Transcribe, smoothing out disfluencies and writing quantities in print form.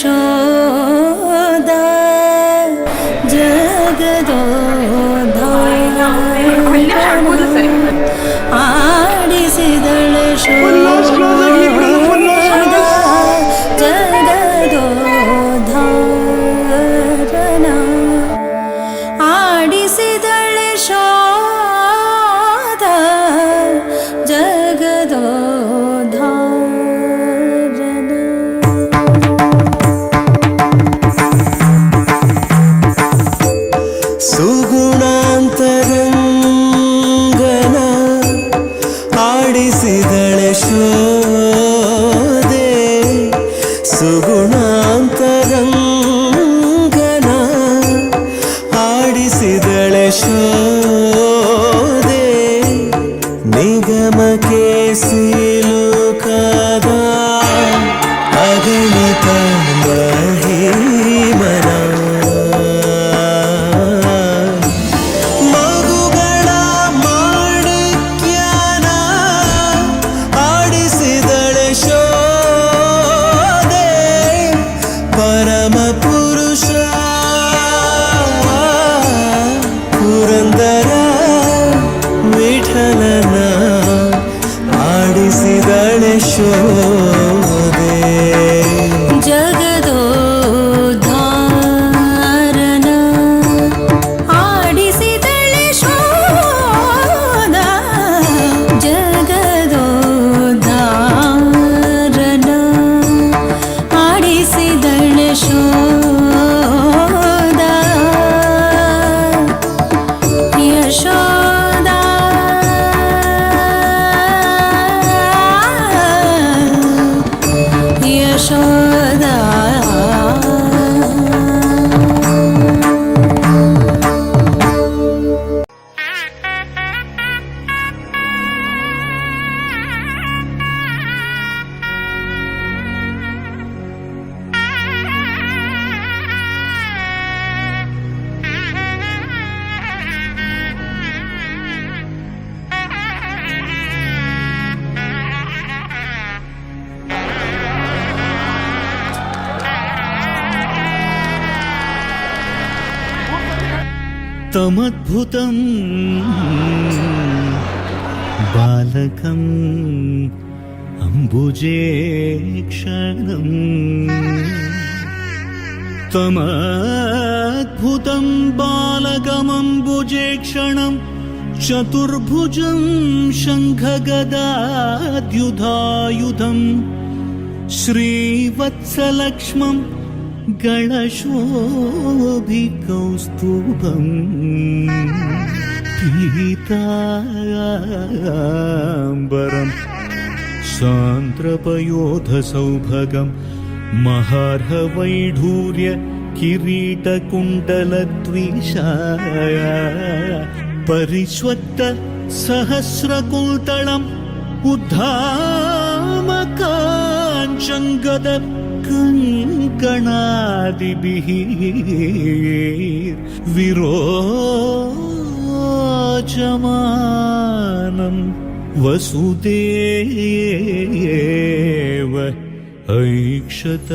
ಯಶೋದ ಆಡಿಸಿದಳ ಜಗದೋಧಾರನ ಆಡಿಸಿದಳ ಶೋಧ ಜಗದೋಧಾರನ. ಸುಗುಣಾಂತರಂಗನ ಆಡಿಸಿದಳೆ ಶೋದೆ, ಸುಗುಣಾಂತರಂಗನ ಆಡಿಸಿದಳೆ ಶೋದೆ, ನಿಗಮಕ್ಕೆ ಸಿಲುಕದ ಅಗಣಿತ ಮಹಿಮನ ಮಗುಗಳ ಮಾಣಿಕ್ಯನ ಆಡಿಸಿದಳೆ ಶೋದೆ, ಪರಮ ಪುರುಷ ಪುರಂದರ ವಿಠಲನ ಆಡಿಸಿದಳೆ ಶೋದೆ. ಜಗದೋಧಾರನ ಆಡಿಸಿದಳೆ ಶೋಧ ಜಗದೋಧಾರನ ಆಡಿಸಿದಳೆ ಶೋಧ ಯಶೋದ ಯಶೋದ. ತಮದ್ಭುತಂ ಬಾಲಕಂ ಅಂಬುಜೇ ಕ್ಷಣಂ, ತಮದ್ಭುತಂ ಬಾಲಕಮಂಬುಜೇ ಕ್ಷಣಂ, ಚತುರ್ಭುಜಂ ಶಂಖಗದಾದ್ಯುಧಾಯುಧಂ, ಶ್ರೀವತ್ಸಲಕ್ಷ್ಮಂ ಗಣಶೋಭಿಕೌಸ್ತುಭಂ, ಪೀತಾಂಬರಂ ಸಾಂದ್ರಪಯೋಧಸೌಭಗಂ, ಮಹಾರ್ಹವೈಢೂರ್ಯ ಕಿರೀಟಕುಂಡಲದ್ವಿಷಾಯ, ಪರಿಷ್ವಕ್ತ ಸಹಸ್ರಕುಲ್ತಳಂ ಉದ್ಧಾಮಕಾಂಚಂಗದ ಕಂಕಣಾದಿಭಿಃ ವಿರೋಚಮಾನಂ ವಸುದೇವ ಐಕ್ಷತ.